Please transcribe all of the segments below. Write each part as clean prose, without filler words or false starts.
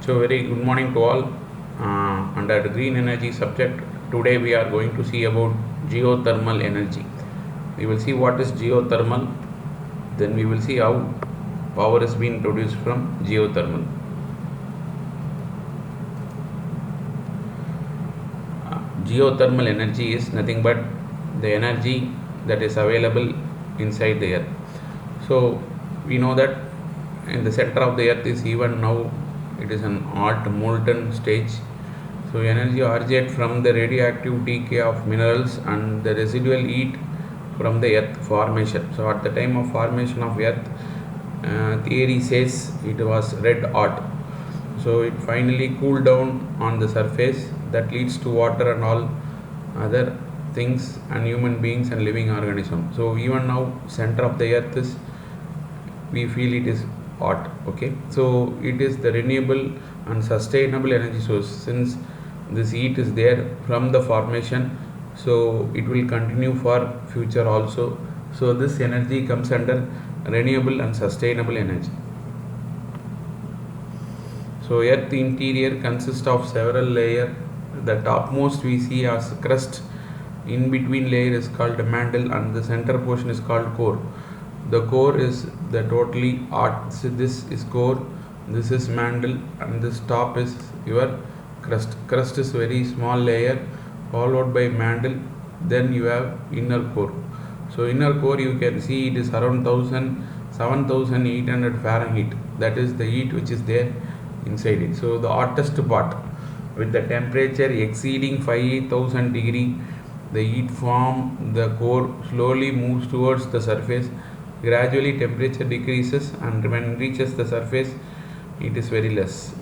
So very good morning to all. Under the green energy subject, today we are going to see about geothermal energy. We will see what is geothermal, then we will see how power is being produced from geothermal. Geothermal energy is nothing but the energy that is available inside the earth. So we know that in the center of the earth is even now it is an hot molten stage. So energy originates from the radioactive decay of minerals and the residual heat from the earth formation. So at the time of formation of earth, theory says it was red hot. So it finally cooled down on the surface, that leads to water and all other things and human beings and living organisms. So even now center of the earth is, we feel it is hot. Okay, so it is the renewable and sustainable energy source. Since this heat is there from the formation, so it will continue for future also. So this energy comes under renewable and sustainable energy. So earth interior consists of several layers. The topmost we see as crust, in between layer is called mantle, and the center portion is called core. The core is the totally hot. So this is core, this is mantle, and this top is your crust. Crust is very small layer followed by mantle, then you have inner core. So inner core you can see it is around 7800 Fahrenheit. That is the heat which is there inside it. So the hottest part, with the temperature exceeding 5000 degree, the heat from the core slowly moves towards the surface. Gradually temperature decreases, and when it reaches the surface it is very less,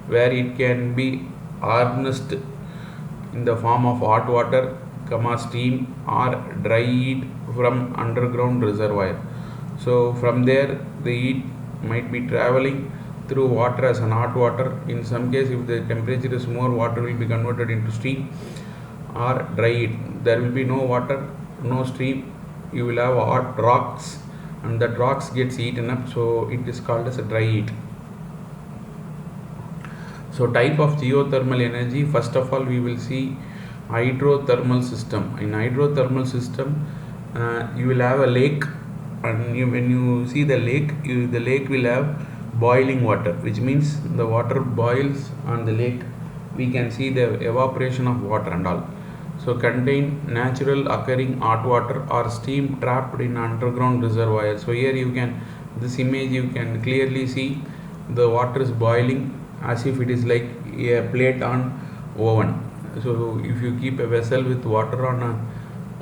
where it can be harnessed in the form of hot water, steam, or dry heat from underground reservoir. So from there the heat might be traveling through water as an hot water. In some case, if the temperature is more, water will be converted into steam or dry heat. There will be no water, no steam, you will have hot rocks, and that rocks gets eaten up, so it is called as a dry heat. So type of geothermal energy, first of all we will see hydrothermal system. In hydrothermal system, you will have a lake, and when you see the lake, the lake will have boiling water, which means the water boils on the lake. We can see the evaporation of water and all. So contain natural occurring hot water or steam trapped in underground reservoir. So here you can, this image you can clearly see the water is boiling as if it is like a plate on oven. So if you keep a vessel with water on a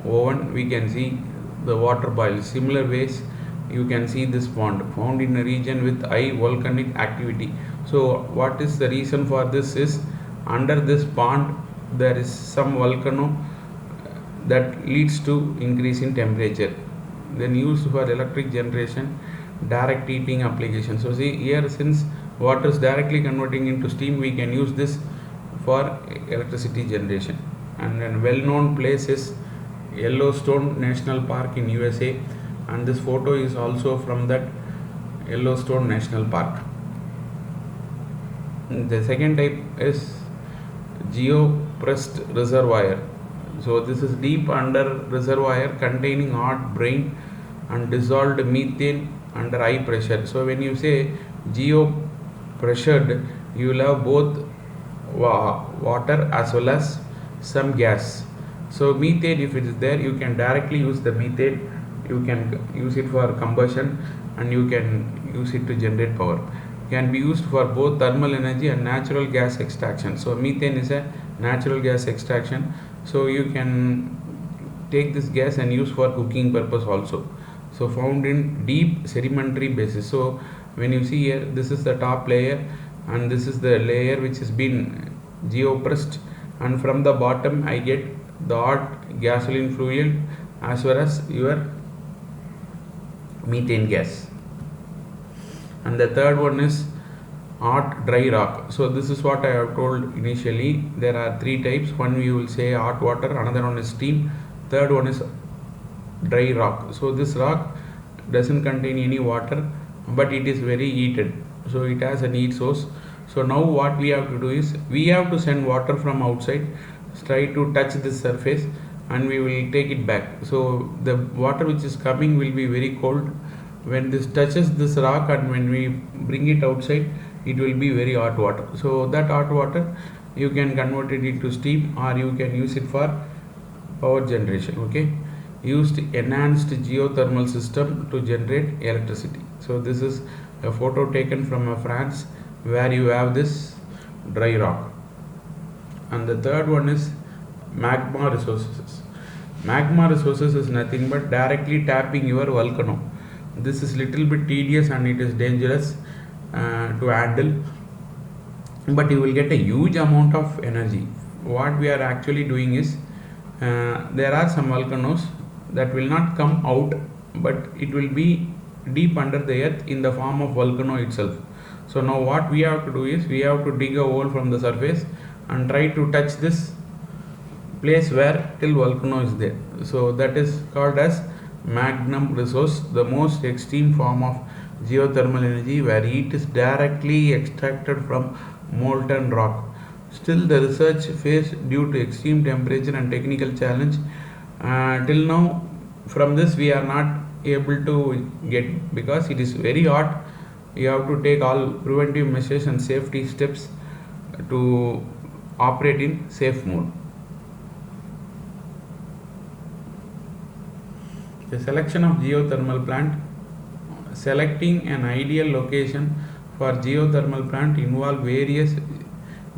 oven, we can see the water boils. Similar ways you can see this pond found in a region with high volcanic activity. So what is the reason for this is, under this pond there is some volcano that leads to increase in temperature, then used for electric generation, direct heating application. So see here, since water is directly converting into steam, we can use this for electricity generation. And a well-known place is Yellowstone National Park in USA, and this photo is also from that Yellowstone National Park. The second type is geopressed reservoir. So this is deep under reservoir containing hot brine and dissolved methane under high pressure. So when you say geopressured, you will have both water as well as some gas. So methane, if it is there, you can directly use the methane, you can use it for combustion, and you can use it to generate power. Can be used for both thermal energy and natural gas extraction. So methane is a natural gas extraction, so you can take this gas and use for cooking purpose also. So found in deep sedimentary bases. So when you see here, this is the top layer, and this is the layer which has been geopressed, and from the bottom I get the hot gasoline fluid as well as your methane gas. And the third one is hot dry rock. So this is what I have told initially. There are three types. One we will say hot water, another one is steam, third one is dry rock. So this rock doesn't contain any water, but it is very heated, so it has a heat source. So now what we have to do is we have to send water from outside, try to touch this surface, and we will take it back. So the water which is coming will be very cold. When this touches this rock and when we bring it outside, it will be very hot water. So that hot water you can convert it into steam, or you can use it for power generation. Okay, used enhanced geothermal system to generate electricity. So this is a photo taken from France, where you have this dry rock. And the third one is magma resources. Magma resources is nothing but directly tapping your volcano. This is little bit tedious and it is dangerous to handle, but you will get a huge amount of energy. What we are actually doing is, there are some volcanoes that will not come out, but it will be deep under the earth in the form of volcano itself. So now what we have to do is we have to dig a hole from the surface and try to touch this place where till volcano is there. So that is called as magnum resource, the most extreme form of geothermal energy, where heat is directly extracted from molten rock. Still the research phase due to extreme temperature and technical challenge. Till now from this we are not able to get, because it is very hot. You have to take all preventive measures and safety steps to operate in safe mode. The selection of geothermal plant. Selecting an ideal location for geothermal plant involve various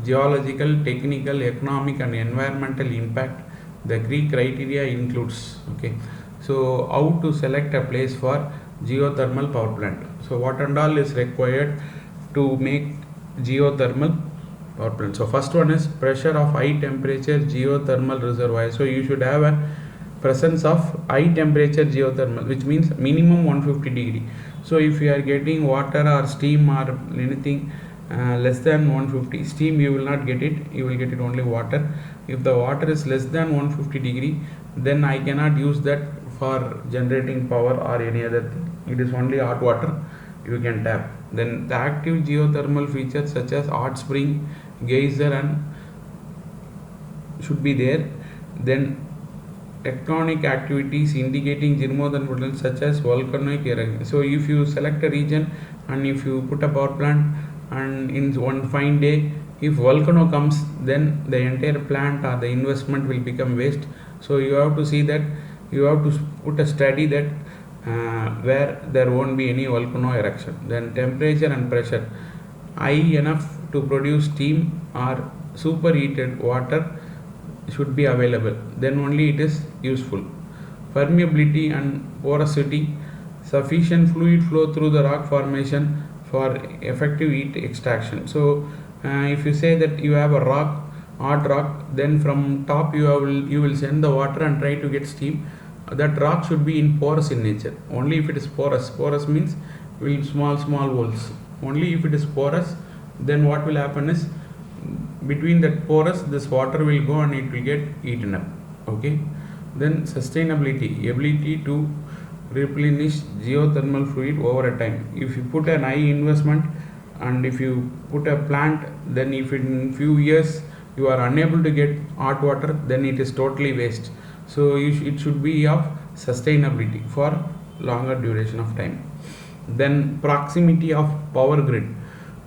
geological, technical, economic and environmental impact. The key criteria includes, okay, so how to select a place for geothermal power plant. So what and all is required to make geothermal power plant? So first one is pressure of high temperature geothermal reservoir. So you should have a presence of high temperature geothermal, which means minimum 150 degree. So if you are getting water or steam or anything less than 150, steam you will not get it, you will get it only water. If the water is less than 150 degree, then I cannot use that for generating power or any other thing. It is only hot water you can tap. Then the active geothermal features such as hot spring, geyser and should be there. Then tectonic activities indicating geothermal potential such as volcanic eruption. So if you select a region and if you put a power plant, and in one fine day if volcano comes, then the entire plant or the investment will become waste. So you have to see that you have to put a study that where there won't be any volcano eruption. Then temperature and pressure high enough to produce steam or superheated water should be available, then only it is useful. Permeability and porosity, sufficient fluid flow through the rock formation for effective heat extraction. So if you say that you have a rock, hot rock, then from top you will send the water and try to get steam. That rock should be in porous in nature. Only if it is porous, porous means will small holes. Only if it is porous, then what will happen is between that porous this water will go and it will get eaten up. Okay, then sustainability, ability to replenish geothermal fluid over a time. If you put an high investment and if you put a plant, then if in few years you are unable to get hot water, then it is totally waste. So it should be of sustainability for longer duration of time. Then proximity of power grid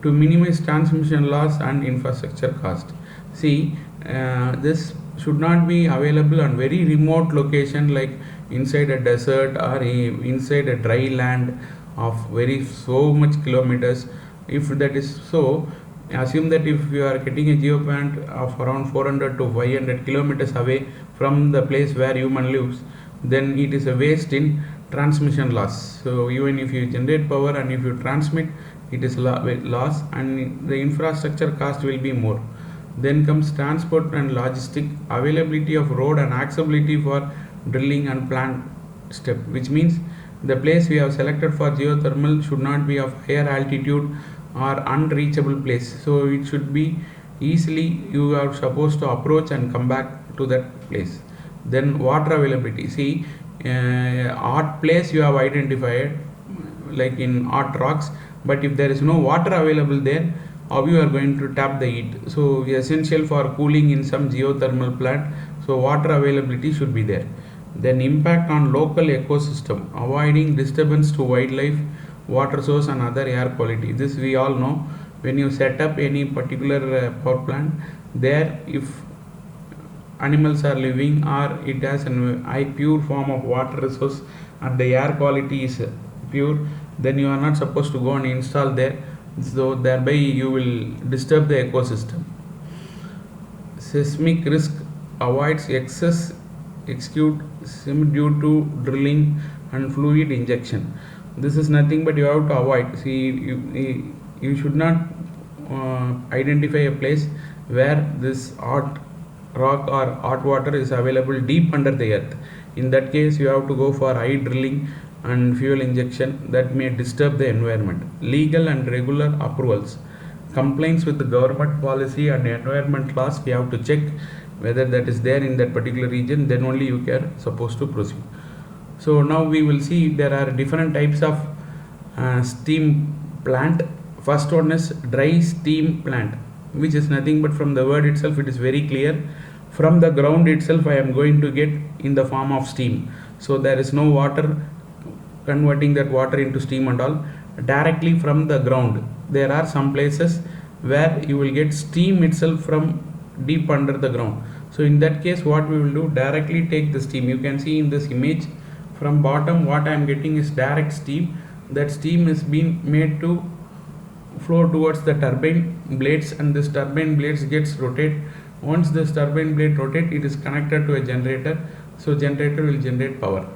to minimize transmission loss and infrastructure cost. See, this should not be available on very remote location like inside a desert or inside a dry land of so much kilometers. If that is so, assume that if you are getting a geo plant of around 400 to 500 kilometers away from the place where human lives, then it is a waste in transmission loss. So even if you generate power and if you transmit, it is loss and the infrastructure cost will be more. Then comes transport and logistic, availability of road and accessibility for drilling and plant step, which means the place we have selected for geothermal should not be of higher altitude or unreachable place. So it should be easily you are supposed to approach and come back to that place. Then water availability. See, hot place you have identified like in hot rocks, but if there is no water available there, how you are going to tap the heat. So essential for cooling in some geothermal plant, so water availability should be there. Then impact on local ecosystem, avoiding disturbance to wildlife, water source and other air quality. This we all know. When you set up any particular power plant, there if animals are living or it has an high pure form of water resource and the air quality is pure, then you are not supposed to go and install there, so thereby you will disturb the ecosystem. Seismic risk, avoids excess execute due to drilling and fluid injection. This is nothing but you have to avoid. See, you should not identify a place where this hot rock or hot water is available deep under the earth. In that case, you have to go for high drilling and fuel injection that may disturb the environment. Legal and regular approvals, compliance with the government policy and environment laws, we have to check whether that is there in that particular region, then only you are supposed to proceed. So now we will see there are different types of steam plant. First one is dry steam plant, which is nothing but from the word itself it is very clear. From the ground itself I am going to get in the form of steam. So there is no water converting that water into steam and all, directly from the ground. There are some places where you will get steam itself from deep under the ground. So in that case what we will do, directly take the steam. You can see in this image from bottom what I am getting is direct steam. That steam is being made to flow towards the turbine blades, and this turbine blades gets rotate. Once this turbine blade rotate, it is connected to a generator, so generator will generate power.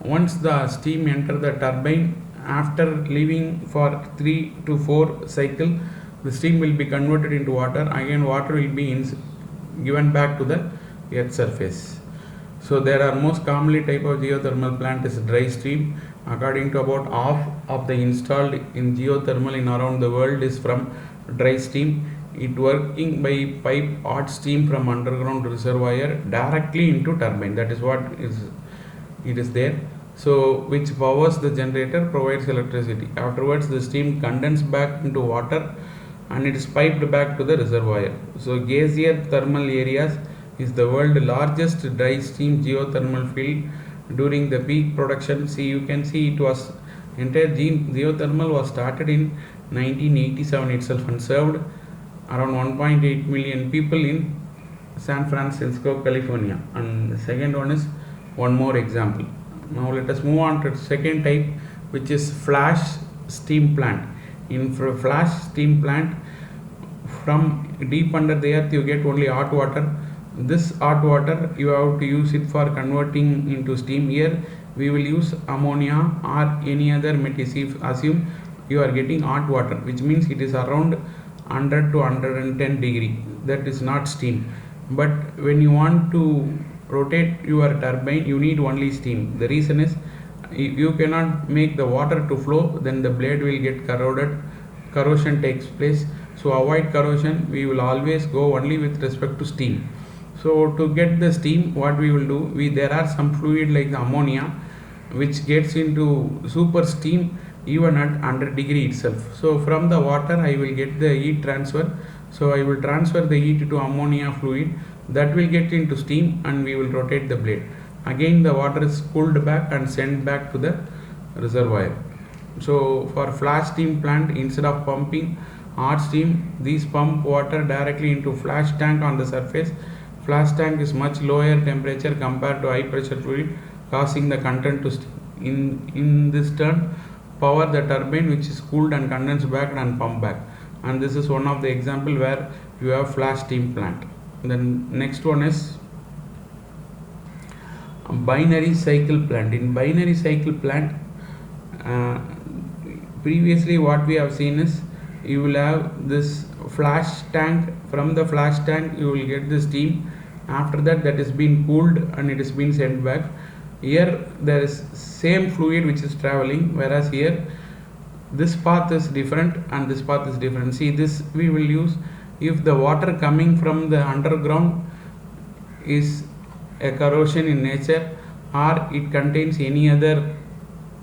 Once the steam enter the turbine, after leaving for 3 to 4 cycle, the steam will be converted into water. Again water will be given back to the earth surface. So there are most commonly type of geothermal plant is dry steam. According to about half of the installed in geothermal in around the world is from dry steam. It working by pipe hot steam from underground reservoir directly into turbine. That is what it is there. So which powers the generator, provides electricity. Afterwards the steam condensed back into water and it is piped back to the reservoir. So Geysir thermal areas is the world's largest dry steam geothermal field. During the peak production, see, you can see it was entire geothermal was started in 1987 itself and served around 1.8 million people in San Francisco, California. And the second one is one more example. Now let us move on to the second type, which is flash steam plant. In flash steam plant, from deep under the earth you get only hot water. This hot water you have to use it for converting into steam. Here we will use ammonia or any other material. Assume you are getting hot water, which means it is around 100 to 110 degree. That is not steam. But when you want to rotate your turbine, you need only steam. The reason is if you cannot make the water to flow, then the blade will get corroded. Corrosion takes place. So avoid corrosion, we will always go only with respect to steam. So to get the steam, what we will do, there are some fluid like the ammonia which gets into super steam even at 100 degree itself. So from the water I will get the heat transfer. So I will transfer the heat to ammonia fluid, that will get into steam and we will rotate the blade. Again the water is cooled back and sent back to the reservoir. So for flash steam plant, instead of pumping hot steam, these pump water directly into flash tank on the surface. Flash tank is much lower temperature compared to high pressure fluid, causing the content to steam. In this turn, power the turbine which is cooled and condensed back and pumped back. And this is one of the example where you have flash steam plant. Then next one is binary cycle plant. In binary cycle plant, previously what we have seen is you will have this flash tank. From the flash tank you will get the steam. After that is been cooled and it is been sent back. Here there is same fluid which is traveling, whereas here this path is different and this path is different. See, this we will use if the water coming from the underground is a corrosion in nature or it contains any other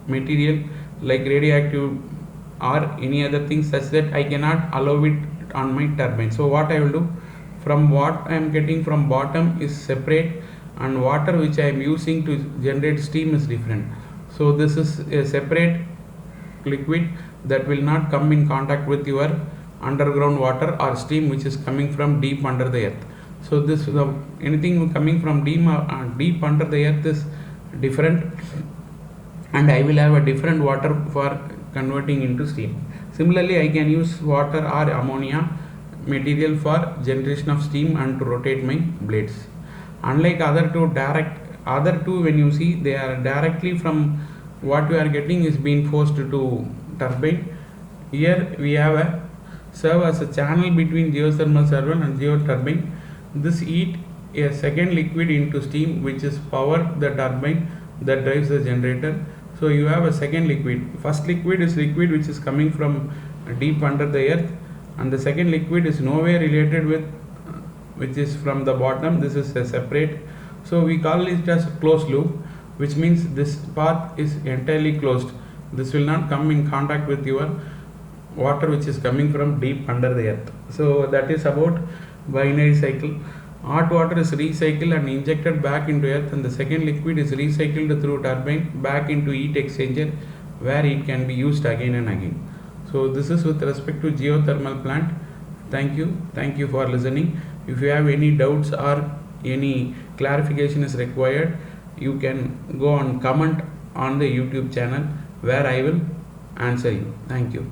material like radioactive or any other thing such that I cannot allow it on my turbine. So what I will do, from what I am getting from bottom is separate, and water which I am using to generate steam is different. So this is a separate liquid that will not come in contact with your underground water or steam which is coming from deep under the earth. So this anything coming from deep under the earth is different, and I will have a different water for converting into steam. Similarly, I can use water or ammonia material for generation of steam and to rotate my blades. Unlike other two, when you see, they are directly from what we are getting is being forced to turbine. Here we have a serve as a channel between geothermal server and geoturbine. This heat a second liquid into steam which is power the turbine that drives the generator. So you have a second liquid. First liquid is liquid which is coming from deep under the earth, and the second liquid is nowhere related with which is from the bottom. This is a separate. So we call it as closed loop, which means this path is entirely closed. This will not come in contact with your water which is coming from deep under the earth. So that is about binary cycle. Hot water is recycled and injected back into earth, and the second liquid is recycled through turbine back into heat exchanger where it can be used again and again. So this is with respect to geothermal plant. Thank you for listening. If you have any doubts or any clarification is required, you can go and comment on the YouTube channel where I will answer you. Thank you.